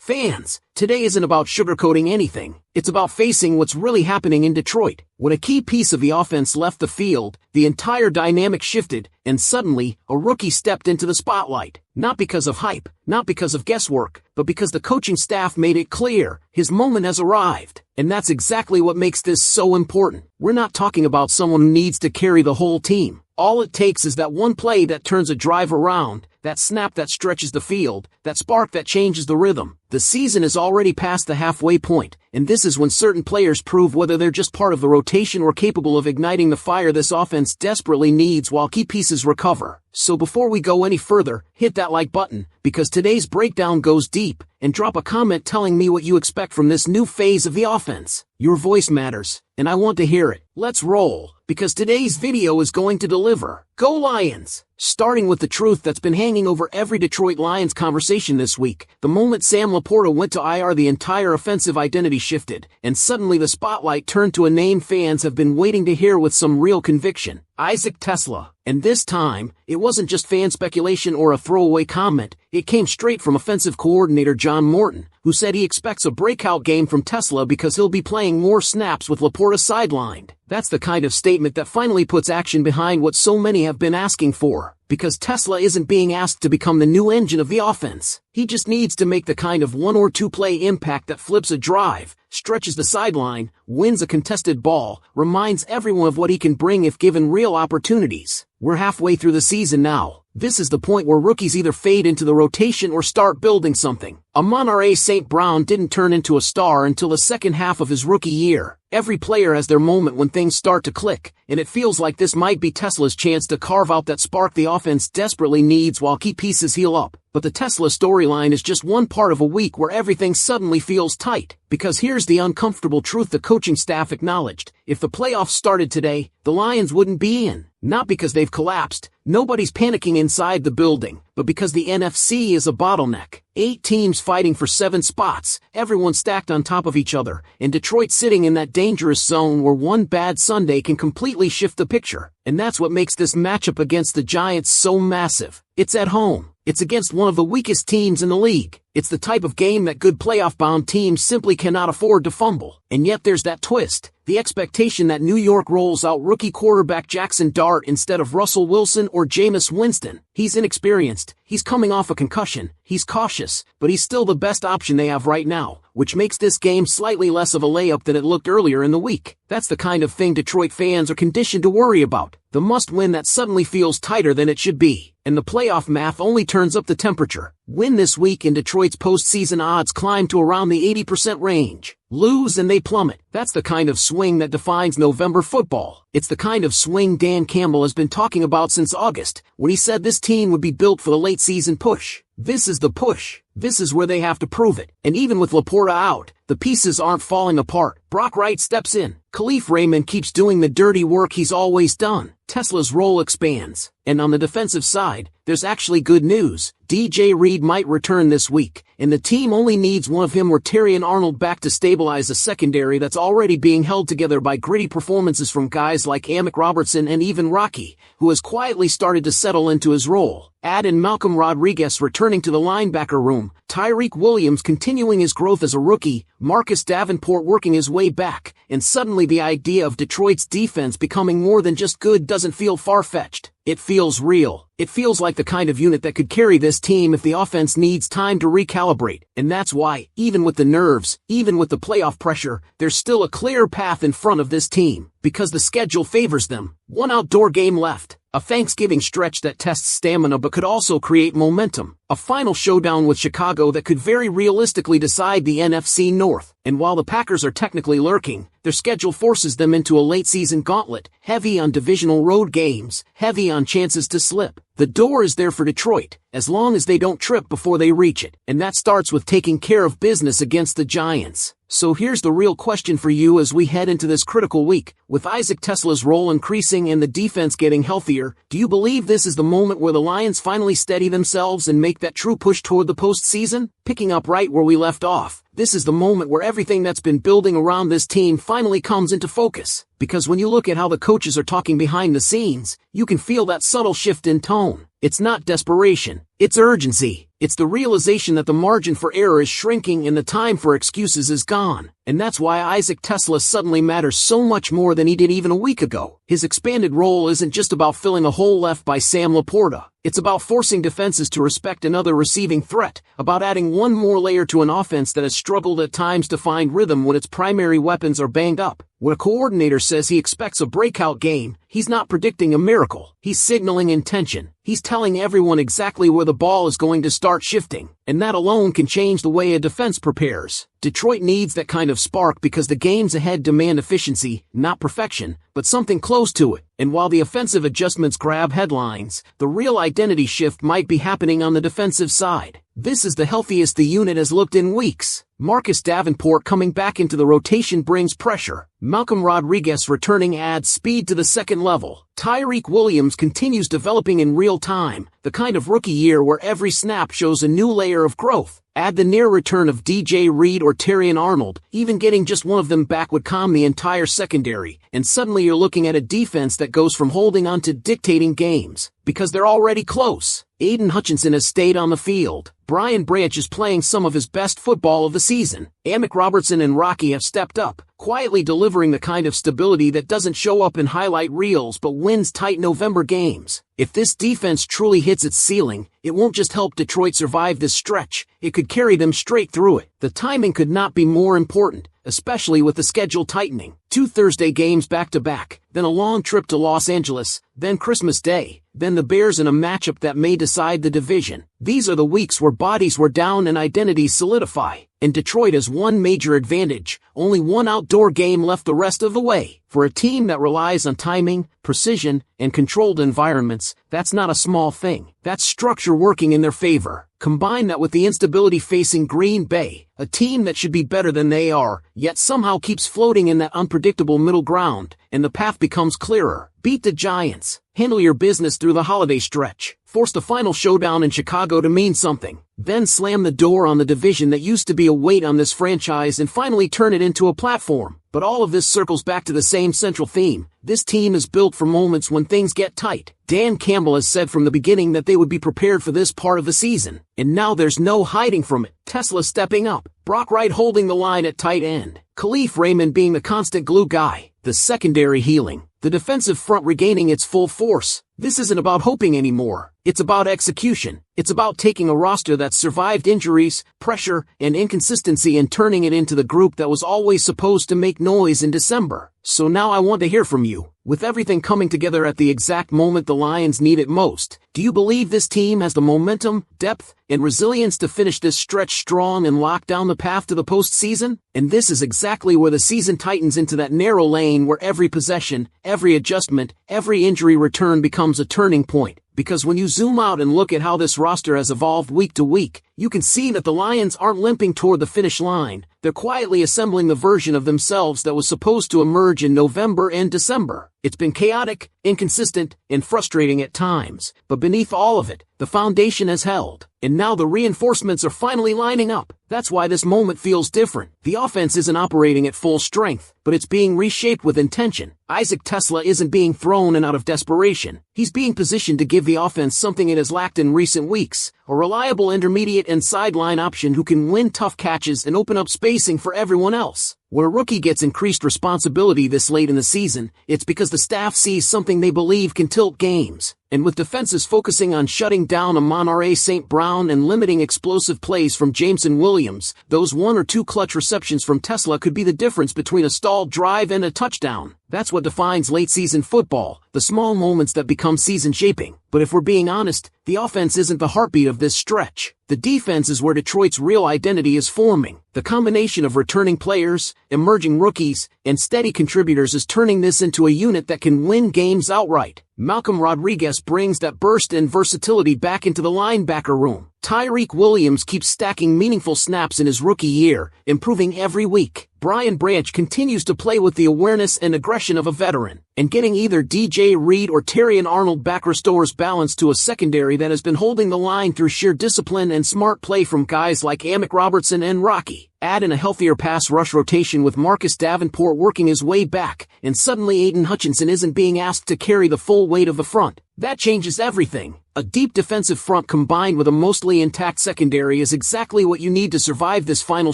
Fans, today isn't about sugarcoating anything. It's about facing what's really happening in Detroit. When a key piece of the offense left the field, the entire dynamic shifted, and suddenly, a rookie stepped into the spotlight. Not because of hype, not because of guesswork, but because the coaching staff made it clear, his moment has arrived. And that's exactly what makes this so important. We're not talking about someone who needs to carry the whole team. All it takes is that one play that turns a drive around, that snap that stretches the field, that spark that changes the rhythm. The season is already past the halfway point, and this is when certain players prove whether they're just part of the rotation or capable of igniting the fire this offense desperately needs while key pieces recover. So before we go any further, hit that like button, because today's breakdown goes deep, and drop a comment telling me what you expect from this new phase of the offense. Your voice matters, and I want to hear it. Let's roll, because today's video is going to deliver. Go Lions! Starting with the truth that's been hanging over every Detroit Lions conversation this week, the moment Sam Laporta went to IR, the entire offensive identity shifted, and suddenly the spotlight turned to a name fans have been waiting to hear with some real conviction. Isaac TeSlaa. And this time, it wasn't just fan speculation or a throwaway comment, it came straight from offensive coordinator John Morton, who said he expects a breakout game from TeSlaa because he'll be playing more snaps with Laporta sidelined. That's the kind of statement that finally puts action behind what so many have been asking for, because TeSlaa isn't being asked to become the new engine of the offense. He just needs to make the kind of one or two play impact that flips a drive, stretches the sideline, wins a contested ball, reminds everyone of what he can bring if given real opportunities. We're halfway through the season now. This is the point where rookies either fade into the rotation or start building something. Amon-Ra St. Brown didn't turn into a star until the second half of his rookie year. Every player has their moment when things start to click, and it feels like this might be TeSlaa's chance to carve out that spark the offense desperately needs while key pieces heal up. But the TeSlaa storyline is just one part of a week where everything suddenly feels tight. Because here's the uncomfortable truth the coaching staff acknowledged. If the playoffs started today, the Lions wouldn't be in. Not because they've collapsed, nobody's panicking inside the building, but because the NFC is a bottleneck. 8 teams fighting for 7 spots, everyone stacked on top of each other, and Detroit sitting in that dangerous zone where one bad Sunday can completely shift the picture. And that's what makes this matchup against the Giants so massive. It's at home. It's against one of the weakest teams in the league. It's the type of game that good playoff-bound teams simply cannot afford to fumble. And yet there's that twist. The expectation that New York rolls out rookie quarterback Jackson Dart instead of Russell Wilson or Jameis Winston. He's inexperienced, he's coming off a concussion, he's cautious, but he's still the best option they have right now, which makes this game slightly less of a layup than it looked earlier in the week. That's the kind of thing Detroit fans are conditioned to worry about. The must-win that suddenly feels tighter than it should be. And the playoff math only turns up the temperature. Win this week and Detroit's postseason odds climb to around the 80% range. Lose and they plummet. That's the kind of swing that defines November football. It's the kind of swing Dan Campbell has been talking about since August, when he said this team would be built for the late season push. This is the push. This is where they have to prove it. And even with Laporta out, the pieces aren't falling apart. Brock Wright steps in. Khalif Raymond keeps doing the dirty work he's always done. TeSlaa's role expands. And on the defensive side, there's actually good news. DJ Reed might return this week, and the team only needs one of him or Terrion Arnold back to stabilize a secondary that's already being held together by gritty performances from guys like Amick Robertson and even Rocky, who has quietly started to settle into his role. Add in Malcolm Rodriguez returning to the linebacker room, Tyreek Williams continuing his growth as a rookie, Marcus Davenport working his way back, and suddenly the idea of Detroit's defense becoming more than just good doesn't feel far-fetched. It feels real. It feels like the kind of unit that could carry this team if the offense needs time to recalibrate. And that's why, even with the nerves, even with the playoff pressure, there's still a clear path in front of this team. Because the schedule favors them. One outdoor game left. A Thanksgiving stretch that tests stamina but could also create momentum. A final showdown with Chicago that could very realistically decide the NFC North. And while the Packers are technically lurking, their schedule forces them into a late-season gauntlet, heavy on divisional road games, heavy on chances to slip. The door is there for Detroit, as long as they don't trip before they reach it. And that starts with taking care of business against the Giants. So here's the real question for you as we head into this critical week. With Isaac TeSlaa's role increasing and the defense getting healthier, do you believe this is the moment where the Lions finally steady themselves and make that true push toward the postseason? Picking up right where we left off, this is the moment where everything that's been building around this team finally comes into focus. Because when you look at how the coaches are talking behind the scenes, you can feel that subtle shift in tone. It's not desperation. It's urgency. It's the realization that the margin for error is shrinking and the time for excuses is gone. And that's why Isaac Tesla suddenly matters so much more than he did even a week ago. His expanded role isn't just about filling a hole left by Sam Laporta. It's about forcing defenses to respect another receiving threat, about adding one more layer to an offense that has struggled at times to find rhythm when its primary weapons are banged up. When a coordinator says he expects a breakout game, he's not predicting a miracle. He's signaling intention. He's telling everyone exactly where the ball is going to start shifting, and that alone can change the way a defense prepares. Detroit needs that kind of spark because the games ahead demand efficiency, not perfection, but something close to it. And while the offensive adjustments grab headlines, the real identity shift might be happening on the defensive side. This is the healthiest the unit has looked in weeks. Marcus Davenport coming back into the rotation brings pressure. Malcolm Rodriguez returning adds speed to the second level. Tyreek Williams continues developing in real time, the kind of rookie year where every snap shows a new layer of growth. Add the near return of DJ Reed or Terrion Arnold, even getting just one of them back would calm the entire secondary, and suddenly you're looking at a defense that goes from holding on to dictating games, because they're already close. Aiden Hutchinson has stayed on the field. Brian Branch is playing some of his best football of the season. Amick Robertson and Rocky have stepped up, quietly delivering the kind of stability that doesn't show up in highlight reels but wins tight November games. If this defense truly hits its ceiling, it won't just help Detroit survive this stretch, it could carry them straight through it. The timing could not be more important, especially with the schedule tightening. 2 Thursday games back-to-back, then a long trip to Los Angeles, then Christmas Day, then the Bears in a matchup that may decide the division. These are the weeks where bodies were down and identities solidify. And Detroit has one major advantage, only one outdoor game left the rest of the way. For a team that relies on timing, precision, and controlled environments, that's not a small thing. That's structure working in their favor. Combine that with the instability facing Green Bay, a team that should be better than they are, yet somehow keeps floating in that unpredictable middle ground, and the path becomes clearer. Beat the Giants. Handle your business through the holiday stretch. Force the final showdown in Chicago to mean something. Then slam the door on the division that used to be a weight on this franchise and finally turn it into a platform. But all of this circles back to the same central theme. This team is built for moments when things get tight. Dan Campbell has said from the beginning that they would be prepared for this part of the season. And now there's no hiding from it. Tesla stepping up. Brock Wright holding the line at tight end. Khalif Raymond being the constant glue guy. The secondary healing. The defensive front regaining its full force. This isn't about hoping anymore. It's about execution. It's about taking a roster that's survived injuries, pressure, and inconsistency and turning it into the group that was always supposed to make noise in December. So now I want to hear from you. With everything coming together at the exact moment the Lions need it most, do you believe this team has the momentum, depth, and resilience to finish this stretch strong and lock down the path to the postseason? And this is exactly where the season tightens into that narrow lane where every possession, every adjustment, every injury return becomes a turning point. Because when you zoom out and look at how this roster has evolved week to week, you can see that the Lions aren't limping toward the finish line. They're quietly assembling the version of themselves that was supposed to emerge in November and December. It's been chaotic, inconsistent, and frustrating at times, but beneath all of it, the foundation has held. And now the reinforcements are finally lining up. That's why this moment feels different. The offense isn't operating at full strength, but it's being reshaped with intention. Isaac Tesla isn't being thrown in out of desperation. He's being positioned to give the offense something it has lacked in recent weeks, a reliable intermediate and sideline option who can win tough catches and open up spacing for everyone else. When a rookie gets increased responsibility this late in the season, it's because the staff sees something they believe can tilt games. And with defenses focusing on shutting down Amon-Ra St. Brown and limiting explosive plays from Jameson Williams, those 1 or 2 clutch receptions from Tesla could be the difference between a stalled drive and a touchdown. That's what defines late-season football, the small moments that become season-shaping. But if we're being honest, the offense isn't the heartbeat of this stretch. The defense is where Detroit's real identity is forming. The combination of returning players, emerging rookies, and steady contributors is turning this into a unit that can win games outright. Malcolm Rodriguez brings that burst and versatility back into the linebacker room. Tyreek Williams keeps stacking meaningful snaps in his rookie year, improving every week. Brian Branch continues to play with the awareness and aggression of a veteran, and getting either DJ Reed or Terrion Arnold back restores balance to a secondary that has been holding the line through sheer discipline and smart play from guys like Amick Robertson and Rocky. Add in a healthier pass rush rotation with Marcus Davenport working his way back, and suddenly Aiden Hutchinson isn't being asked to carry the full weight of the front. That changes everything. A deep defensive front combined with a mostly intact secondary is exactly what you need to survive this final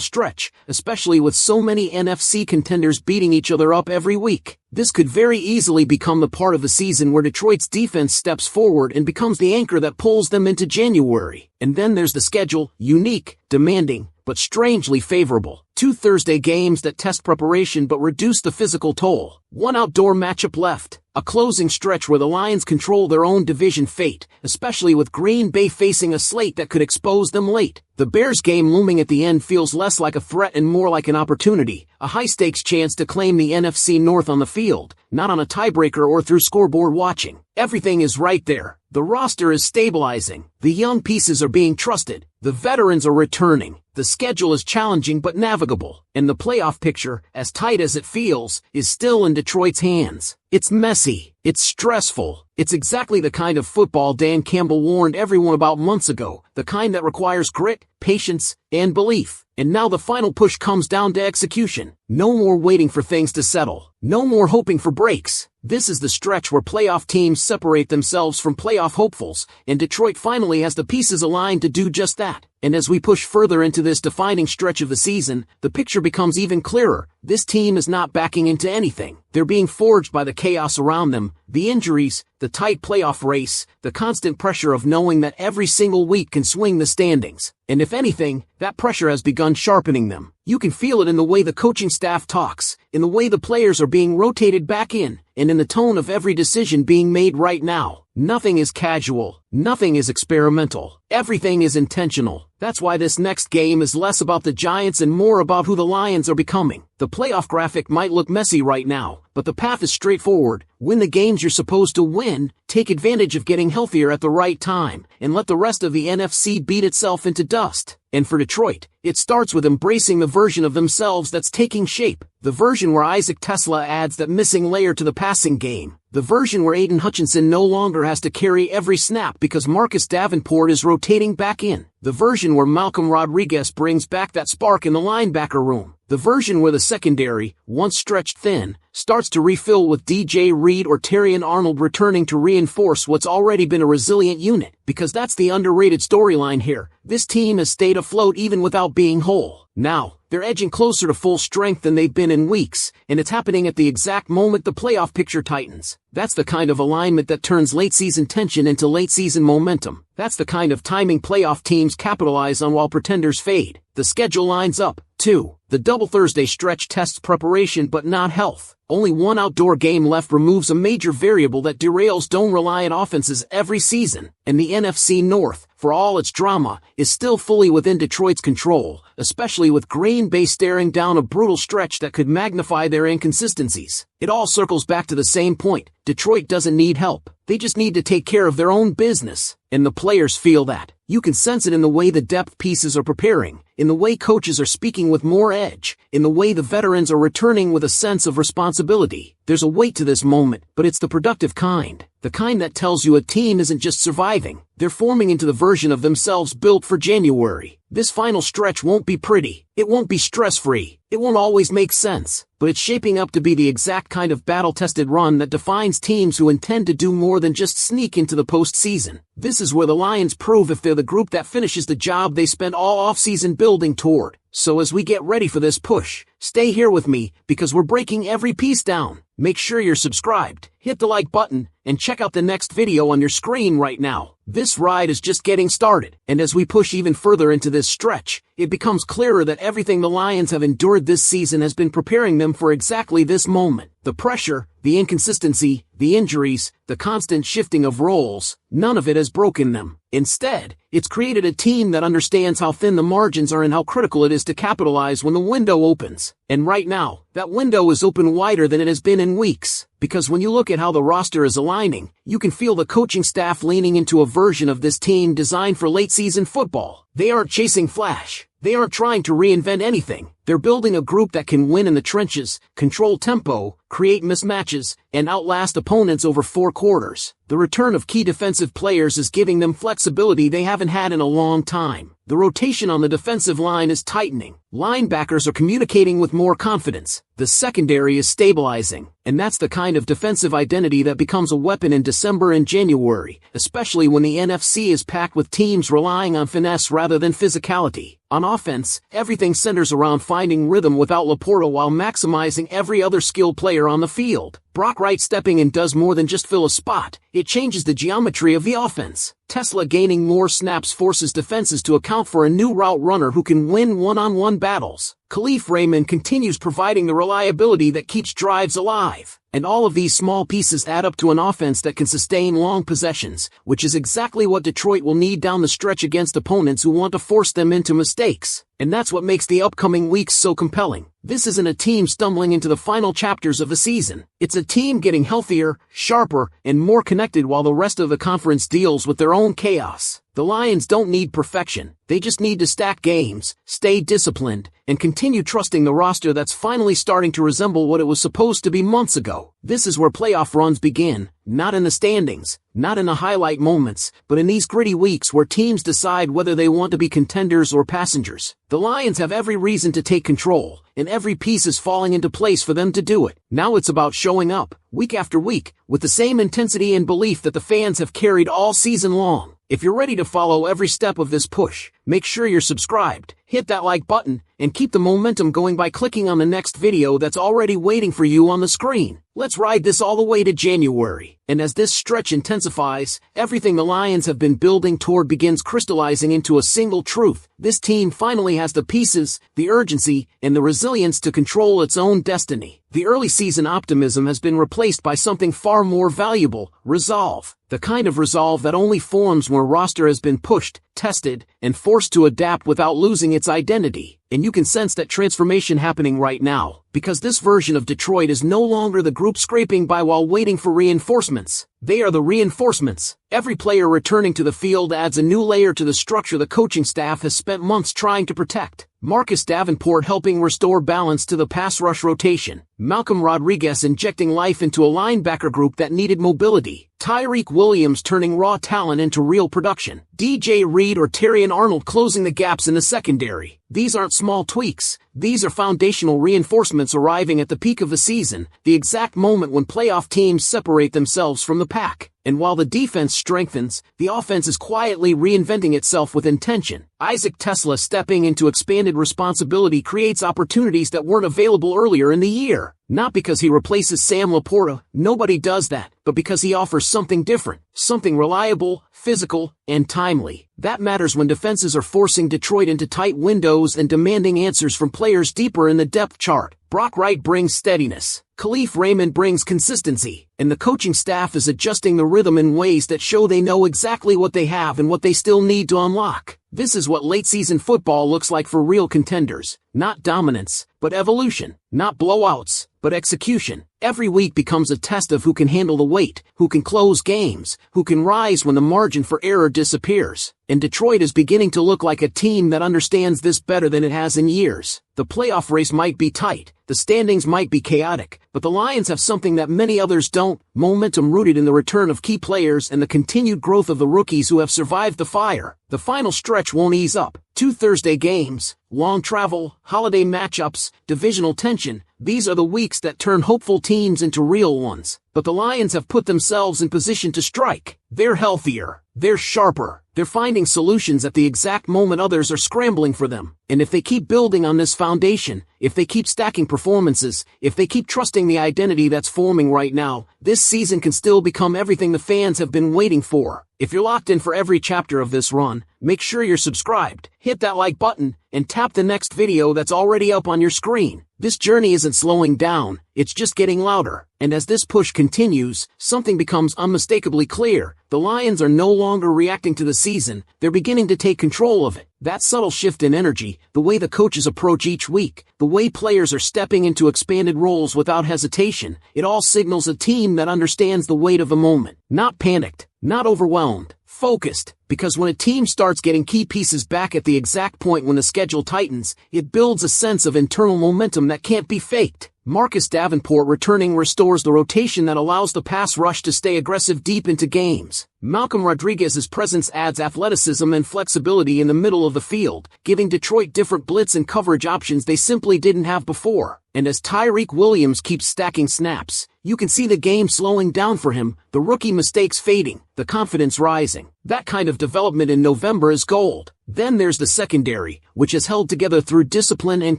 stretch, especially with so many NFC contenders beating each other up every week. This could very easily become the part of the season where Detroit's defense steps forward and becomes the anchor that pulls them into January. And then there's the schedule, unique, demanding, but strangely favorable. 2 Thursday games that test preparation but reduce the physical toll. 1 outdoor matchup left. A closing stretch where the Lions control their own division fate, especially with Green Bay facing a slate that could expose them late. The Bears game looming at the end feels less like a threat and more like an opportunity, a high-stakes chance to claim the NFC North on the field, not on a tiebreaker or through scoreboard watching. Everything is right there. The roster is stabilizing. The young pieces are being trusted. The veterans are returning. The schedule is challenging but navigable, and the playoff picture, as tight as it feels, is still in Detroit's hands. It's messy. It's stressful. It's exactly the kind of football Dan Campbell warned everyone about months ago, the kind that requires grit, patience, and belief. And now the final push comes down to execution. No more waiting for things to settle. No more hoping for breaks. This is the stretch where playoff teams separate themselves from playoff hopefuls, and Detroit finally has the pieces aligned to do just that. And as we push further into this defining stretch of the season, the picture becomes even clearer. This team is not backing into anything. They're being forged by the chaos around them, the injuries, the tight playoff race, the constant pressure of knowing that every single week can swing the standings. And if anything, that pressure has begun sharpening them. You can feel it in the way the coaching staff talks, in the way the players are being rotated back in, and in the tone of every decision being made right now. Nothing is casual. Nothing is experimental. Everything is intentional. That's why this next game is less about the Giants and more about who the Lions are becoming. The playoff graphic might look messy right now, but the path is straightforward. Win the games you're supposed to win, take advantage of getting healthier at the right time, and let the rest of the NFC beat itself into dust. And for Detroit, it starts with embracing the version of themselves that's taking shape. The version where Isaac Tesla adds that missing layer to the passing game. The version where Aiden Hutchinson no longer has to carry every snap because Marcus Davenport is rotating back in. The version where Malcolm Rodriguez brings back that spark in the linebacker room. The version where the secondary, once stretched thin, starts to refill with DJ Reed or Terrion Arnold returning to reinforce what's already been a resilient unit. Because that's the underrated storyline here. This team has stayed afloat even without being whole. Now, they're edging closer to full strength than they've been in weeks, and it's happening at the exact moment the playoff picture tightens. That's the kind of alignment that turns late-season tension into late-season momentum. That's the kind of timing playoff teams capitalize on while pretenders fade. The schedule lines up, too. The double Thursday stretch tests preparation but not health. Only 1 outdoor game left removes a major variable that derails dome-reliant offenses every season. And the NFC North, for all its drama, is still fully within Detroit's control, especially with Green Bay staring down a brutal stretch that could magnify their inconsistencies. It all circles back to the same point. Detroit doesn't need help. They just need to take care of their own business. And the players feel that. You can sense it in the way the depth pieces are preparing, in the way coaches are speaking with more edge, in the way the veterans are returning with a sense of responsibility. There's a weight to this moment, but it's the productive kind. The kind that tells you a team isn't just surviving. They're forming into the version of themselves built for January. This final stretch won't be pretty. It won't be stress-free. It won't always make sense. But it's shaping up to be the exact kind of battle-tested run that defines teams who intend to do more than just sneak into the postseason. This is where the Lions prove if they're the group that finishes the job they spent all offseason building toward. So as we get ready for this push, stay here with me, because we're breaking every piece down. Make sure you're subscribed, hit the like button, and check out the next video on your screen right now. This ride is just getting started, and as we push even further into this stretch, it becomes clearer that everything the Lions have endured this season has been preparing them for exactly this moment. The pressure, the inconsistency, the injuries, the constant shifting of roles, none of it has broken them. Instead, it's created a team that understands how thin the margins are and how critical it is to capitalize when the window opens. And right now, that window is open wider than it has been in weeks. Because when you look at how the roster is aligning, you can feel the coaching staff leaning into a version of this team designed for late-season football. They aren't chasing flash. They aren't trying to reinvent anything. They're building a group that can win in the trenches, control tempo, create mismatches, and outlast opponents over 4 quarters. The return of key defensive players is giving them flexibility they haven't had in a long time. The rotation on the defensive line is tightening. Linebackers are communicating with more confidence. The The secondary is stabilizing, and that's the kind of defensive identity that becomes a weapon in December and January, especially when the NFC is packed with teams relying on finesse rather than physicality. On offense, everything centers around finding rhythm without Laporta while maximizing every other skilled player on the field. Brock Wright stepping in does more than just fill a spot, it changes the geometry of the offense. Tesla gaining more snaps forces defenses to account for a new route runner who can win one-on-one battles. Khalif Raymond continues providing the reliability that keeps drives alive. And all of these small pieces add up to an offense that can sustain long possessions, which is exactly what Detroit will need down the stretch against opponents who want to force them into mistakes. And that's what makes the upcoming weeks so compelling. This isn't a team stumbling into the final chapters of the season. It's a team getting healthier, sharper, and more connected while the rest of the conference deals with their own chaos. The Lions don't need perfection. They just need to stack games, stay disciplined, and continue trusting the roster that's finally starting to resemble what it was supposed to be months ago. This is where playoff runs begin, not in the standings, not in the highlight moments, but in these gritty weeks where teams decide whether they want to be contenders or passengers. The Lions have every reason to take control, and every piece is falling into place for them to do it. Now it's about showing up, week after week, with the same intensity and belief that the fans have carried all season long. If you're ready to follow every step of this push, make sure you're subscribed, hit that like button, and keep the momentum going by clicking on the next video that's already waiting for you on the screen. Let's ride this all the way to January. And as this stretch intensifies, everything the Lions have been building toward begins crystallizing into a single truth. This team finally has the pieces, the urgency, and the resilience to control its own destiny. The early season optimism has been replaced by something far more valuable: resolve. The kind of resolve that only forms when a roster has been pushed, tested, and forced to adapt without losing its identity. And you can sense that transformation happening right now, because this version of Detroit is no longer the group scraping by while waiting for reinforcements. They are the reinforcements. Every player returning to the field adds a new layer to the structure the coaching staff has spent months trying to protect. Marcus Davenport helping restore balance to the pass rush rotation. Malcolm Rodriguez injecting life into a linebacker group that needed mobility. Tyreek Williams turning raw talent into real production. DJ Reed or Terrion Arnold closing the gaps in the secondary. These aren't small tweaks. These are foundational reinforcements arriving at the peak of the season, the exact moment when playoff teams separate themselves from the pack. And while the defense strengthens, the offense is quietly reinventing itself with intention. Isaac Tesla stepping into expanded responsibility creates opportunities that weren't available earlier in the year. Not because he replaces Sam Laporta, nobody does that, but because he offers something different, something reliable, physical, and timely. That matters when defenses are forcing Detroit into tight windows and demanding answers from players deeper in the depth chart. Brock Wright brings steadiness. Khalif Raymond brings consistency, and the coaching staff is adjusting the rhythm in ways that show they know exactly what they have and what they still need to unlock. This is what late-season football looks like for real contenders. Not dominance, but evolution. Not blowouts, but execution. Every week becomes a test of who can handle the weight, who can close games, who can rise when the margin for error disappears. And Detroit is beginning to look like a team that understands this better than it has in years. The playoff race might be tight, the standings might be chaotic, but the Lions have something that many others don't: momentum rooted in the return of key players and the continued growth of the rookies who have survived the fire. The final stretch won't ease up. 2 Thursday games, long travel, holiday matchups, divisional tension. These are the weeks that turn hopeful teams into real ones. But the Lions have put themselves in position to strike. They're healthier. They're sharper. They're finding solutions at the exact moment others are scrambling for them. And if they keep building on this foundation, if they keep stacking performances, if they keep trusting the identity that's forming right now, this season can still become everything the fans have been waiting for. If you're locked in for every chapter of this run, make sure you're subscribed, hit that like button, and tap the next video that's already up on your screen. This journey isn't slowing down, it's just getting louder. And as this push continues, something becomes unmistakably clear. The Lions are no longer reacting to the season, they're beginning to take control of it. That subtle shift in energy, the way the coaches approach each week, the way players are stepping into expanded roles without hesitation, it all signals a team that understands the weight of the moment. Not panicked, not overwhelmed, focused, because when a team starts getting key pieces back at the exact point when the schedule tightens, it builds a sense of internal momentum that can't be faked. Marcus Davenport returning restores the rotation that allows the pass rush to stay aggressive deep into games. Malcolm Rodriguez's presence adds athleticism and flexibility in the middle of the field, giving Detroit different blitz and coverage options they simply didn't have before. And as Tyreek Williams keeps stacking snaps, you can see the game slowing down for him, the rookie mistakes fading, the confidence rising. That kind of development in November is gold. Then there's the secondary, which is held together through discipline and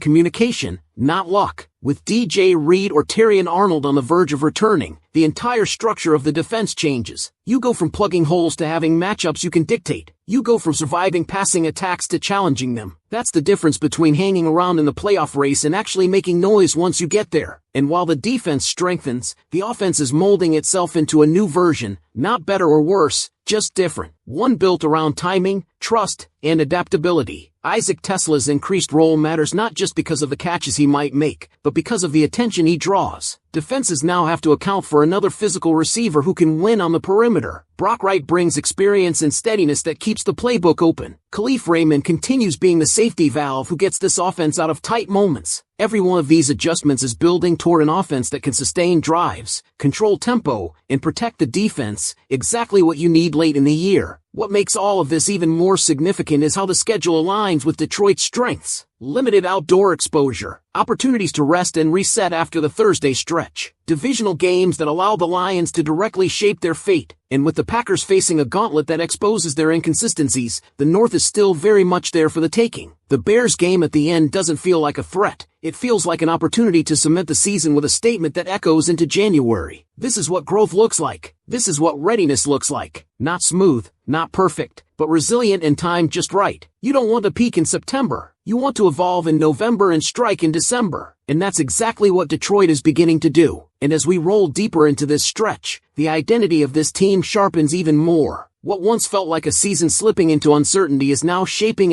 communication, not luck. With DJ Reed or Terrion Arnold on the verge of returning, the entire structure of the defense changes. You go from plugging holes to having matchups you can dictate. You go from surviving passing attacks to challenging them. That's the difference between hanging around in the playoff race and actually making noise once you get there. And while the defense strengthens, the offense is molding itself into a new version, not better or worse, just different. One built around timing, trust, and adaptability. Isaac Tesla's increased role matters not just because of the catches he might make, but because of the attention he draws. Defenses now have to account for another physical receiver who can win on the perimeter. Brock Wright brings experience and steadiness that keeps the playbook open. Khalif Raymond continues being the safety valve who gets this offense out of tight moments. Every one of these adjustments is building toward an offense that can sustain drives, control tempo, and protect the defense, exactly what you need late in the year. What makes all of this even more significant is how the schedule aligns with Detroit's strengths. Limited outdoor exposure, opportunities to rest and reset after the Thursday stretch, divisional games that allow the Lions to directly shape their fate, and with the Packers facing a gauntlet that exposes their inconsistencies, the North is still very much there for the taking. The Bears game at the end doesn't feel like a threat. It feels like an opportunity to cement the season with a statement that echoes into January. This is what growth looks like. This is what readiness looks like. Not smooth, not perfect, but resilient and timed just right. You don't want to peak in September. You want to evolve in November and strike in December. And that's exactly what Detroit is beginning to do. And as we roll deeper into this stretch, the identity of this team sharpens even more. What once felt like a season slipping into uncertainty is now shaping into